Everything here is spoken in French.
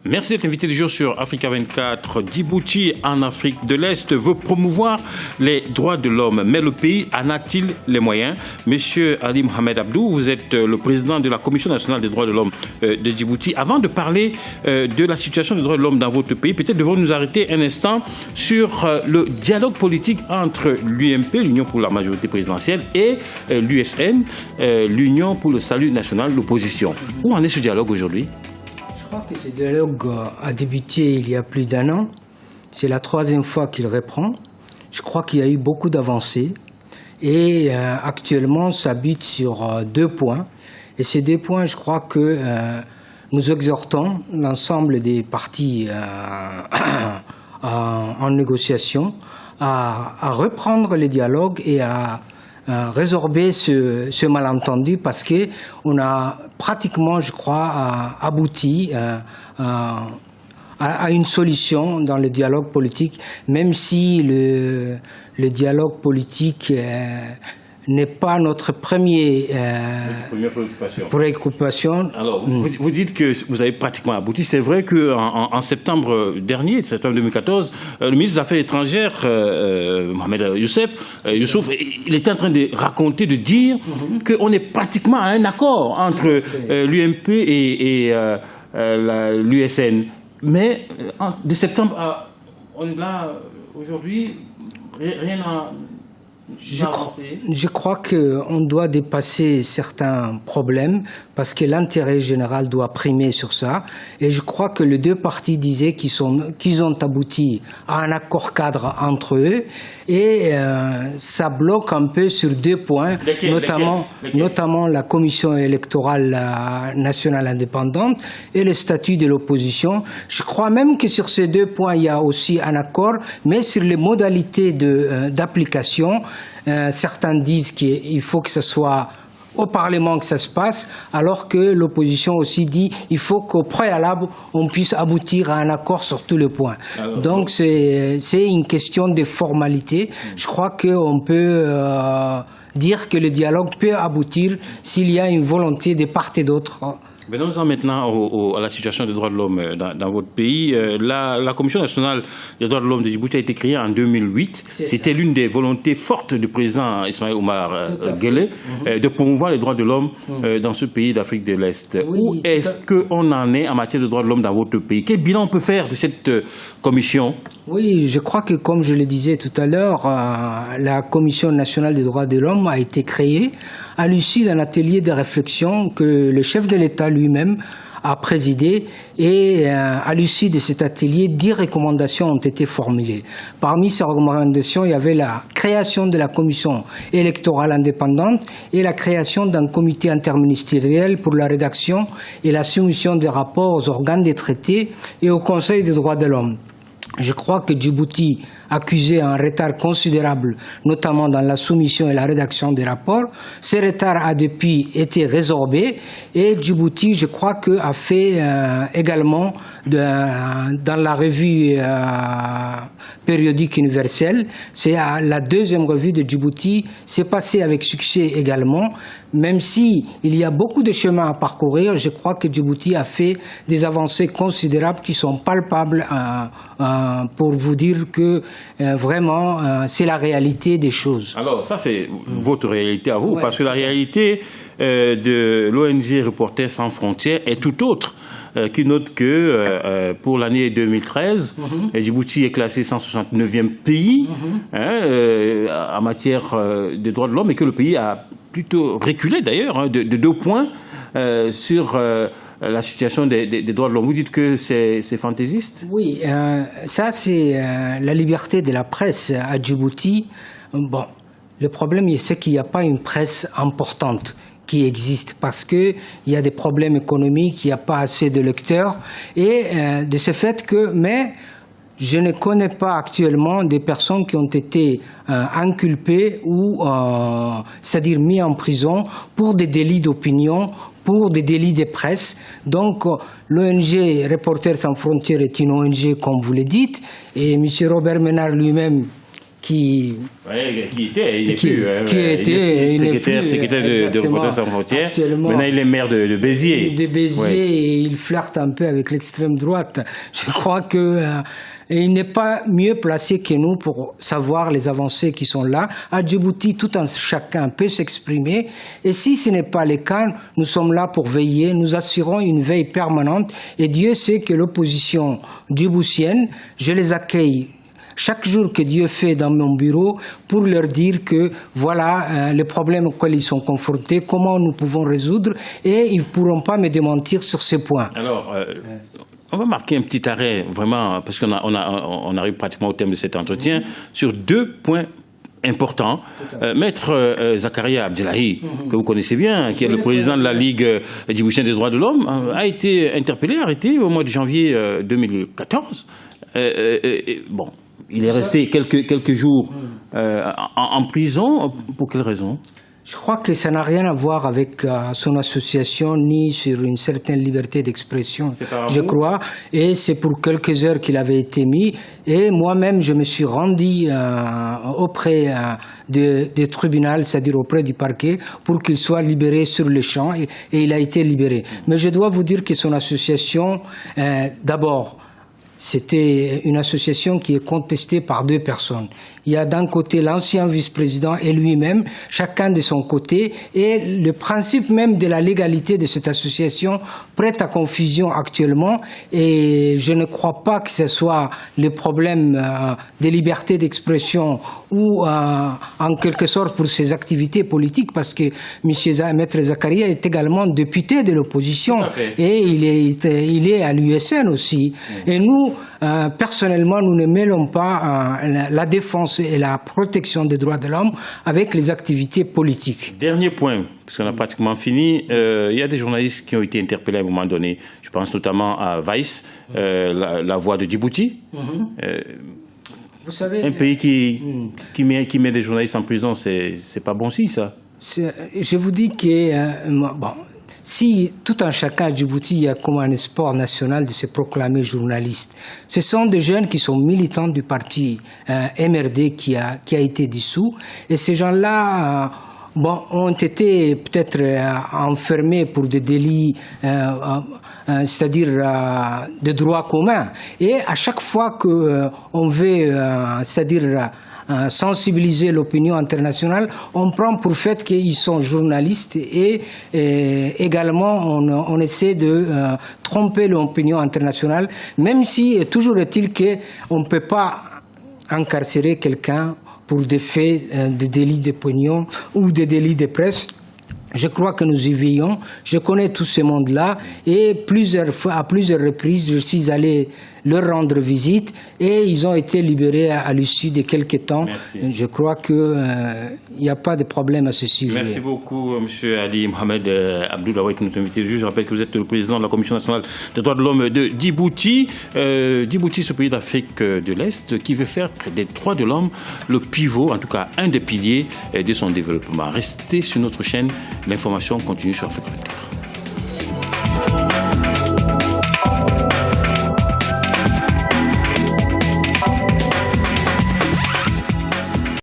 Merci d'être invité du jour sur Africa 24. Djibouti, en Afrique de l'Est, veut promouvoir les droits de l'homme. Mais le pays en a-t-il les moyens? Monsieur Ali Mohamed Abdou, vous êtes le président de la Commission nationale des droits de l'homme de Djibouti. Avant de parler de la situation des droits de l'homme dans votre pays, peut-être devons-nous nous arrêter un instant sur le dialogue politique entre l'UMP, l'Union pour la majorité présidentielle, et l'USN, l'Union pour le salut national, l'opposition. Où en est ce dialogue aujourd'hui? Je crois que ce dialogue a débuté il y a plus d'un an. C'est la troisième fois qu'il reprend. Je crois qu'il y a eu beaucoup d'avancées. Et actuellement, ça bute sur 2 points. Et ces 2 points, je crois que nous exhortons l'ensemble des partis en négociation à reprendre le dialogue et à résorber ce malentendu, parce qu'on a pratiquement, je crois, abouti à une solution dans le dialogue politique, même si le dialogue politique n'est pas notre première préoccupation. Alors, vous dites que vous avez pratiquement abouti. C'est vrai qu'en septembre dernier, septembre 2014, le ministre des Affaires étrangères, Mohamed Youssouf, il était en train de raconter, de dire qu'on est pratiquement à un accord entre l'UMP et l'USN. Mais de septembre à on est là aujourd'hui, rien n'a... Je crois qu'on doit dépasser certains problèmes parce que l'intérêt général doit primer sur ça. Et je crois que les 2 partis disaient qu'ils ont abouti à un accord cadre entre eux. Et ça bloque un peu sur 2 points, notamment la commission électorale nationale indépendante et le statut de l'opposition. Je crois même que sur ces 2 points, il y a aussi un accord, mais sur les modalités d'application, certains disent qu'il faut que ce soit au Parlement que ça se passe, alors que l'opposition aussi dit qu'il faut qu'au préalable, on puisse aboutir à un accord sur tous les points. Donc c'est une question de formalité. Je crois qu'on peut dire que le dialogue peut aboutir s'il y a une volonté de part et d'autre. Venons-en maintenant à la situation des droits de l'homme dans votre pays. La Commission nationale des droits de l'homme de Djibouti a été créée en 2008. C'était l'une des volontés fortes du président Ismaël Omar Guelleh de promouvoir les droits de l'homme dans ce pays d'Afrique de l'Est. Oui, où est-ce qu'on en est en matière de droits de l'homme dans votre pays? Quel bilan on peut faire de cette commission? Oui, je crois que, comme je le disais tout à l'heure, la Commission nationale des droits de l'homme a été créée à l'issue d'un atelier de réflexion que le chef de l'État lui-même a présidé, et à l'issue de cet atelier, 10 recommandations ont été formulées. Parmi ces recommandations, il y avait la création de la commission électorale indépendante et la création d'un comité interministériel pour la rédaction et la soumission des rapports aux organes des traités et au Conseil des droits de l'homme. Je crois que Djibouti accusait un retard considérable, notamment dans la soumission et la rédaction des rapports. Ce retard a depuis été résorbé, et Djibouti, je crois, a fait également dans la revue périodique universelle. C'est la 2e revue de Djibouti, c'est passé avec succès également. Même si il y a beaucoup de chemins à parcourir, je crois que Djibouti a fait des avancées considérables qui sont palpables pour vous dire que vraiment c'est la réalité des choses. Alors ça c'est votre réalité à vous, parce que la réalité de l'ONG Reporters sans frontières est tout autre. Qui note que pour l'année 2013, Djibouti est classé 169e pays en matière de droits de l'homme, et que le pays a plutôt reculé d'ailleurs de 2 points sur la situation des droits de l'homme. Vous dites que c'est fantaisiste? Oui, ça c'est la liberté de la presse à Djibouti. Bon, le problème c'est qu'il n'y a pas une presse importante qui existe, parce qu'il y a des problèmes économiques, il n'y a pas assez de lecteurs, et de ce fait mais je ne connais pas actuellement des personnes qui ont été inculpées ou c'est-à-dire mis en prison pour des délits d'opinion, pour des délits de presse. Donc l'ONG Reporters sans frontières est une ONG, comme vous le dites, et M. Robert Ménard lui-même, qui était secrétaire de Reporters sans frontières. Maintenant, il est maire de Béziers. De Béziers, et il flirte un peu avec l'extrême droite. Je crois que il n'est pas mieux placé que nous pour savoir les avancées qui sont là. À Djibouti, tout un chacun peut s'exprimer. Et si ce n'est pas le cas, nous sommes là pour veiller. Nous assurons une veille permanente. Et Dieu sait que l'opposition djiboutienne, je les accueille chaque jour que Dieu fait dans mon bureau pour leur dire que voilà les problèmes auxquels ils sont confrontés, comment nous pouvons résoudre, et ils ne pourront pas me démentir sur ce point. Alors, on va marquer un petit arrêt, vraiment, parce qu'on arrive pratiquement au thème de cet entretien, sur 2 points importants. Maître Zakaria Abdellahi, que vous connaissez bien, qui est le président de la Ligue djiboutienne des droits de l'homme, a été interpellé, arrêté au mois de janvier 2014. Bon, il est resté quelques jours en prison. Pour quelle raison? Je crois que ça n'a rien à voir avec son association ni sur une certaine liberté d'expression, je crois. Et c'est pour quelques heures qu'il avait été mis. Et moi-même, je me suis rendu auprès du tribunal, c'est-à-dire auprès du parquet, pour qu'il soit libéré sur le champ. Et il a été libéré. Mais je dois vous dire que son association, d'abord, c'était une association qui est contestée par 2 personnes. Il y a d'un côté l'ancien vice-président et lui-même, chacun de son côté, et le principe même de la légalité de cette association prête à confusion actuellement, et je ne crois pas que ce soit le problème des libertés d'expression ou en quelque sorte pour ses activités politiques, parce que Maître Zakaria est également député de l'opposition et il est à l'USN aussi. Et nous, personnellement, nous ne mêlons pas la défense et la protection des droits de l'homme avec les activités politiques. Dernier point, parce qu'on a pratiquement fini. Il y a des journalistes qui ont été interpellés à un moment donné. Je pense notamment à Vice, la voix de Djibouti. Vous savez, un pays qui met des journalistes en prison, c'est pas bon signe, ça. Je vous dis que bon, si tout un chacun à Djibouti a comme un espoir national de se proclamer journaliste, ce sont des jeunes qui sont militants du parti MRD qui a été dissous, et ces gens-là ont été peut-être enfermés pour des délits, c'est-à-dire de droit commun. Et à chaque fois qu'on veut, c'est-à-dire sensibiliser l'opinion internationale, on prend pour fait qu'ils sont journalistes, et également on essaie de tromper l'opinion internationale, même si toujours est-il qu'on ne peut pas incarcérer quelqu'un pour des faits de délits d'opinion ou des délits de presse. Je crois que nous y veillons. Je connais tout ce monde-là, et à plusieurs reprises, je suis allé leur rendre visite, et ils ont été libérés à l'issue de quelques temps. Merci. Je crois qu'il n'y a pas de problème à ce sujet. Merci beaucoup, M. Ali Mohamed Abdou, d'avoir été notre invité. Je rappelle que vous êtes le président de la Commission nationale des droits de l'homme de Djibouti. Djibouti, ce pays d'Afrique de l'Est qui veut faire des droits de l'homme le pivot, en tout cas un des piliers de son développement. Restez sur notre chaîne. L'information continue sur Afrique 24.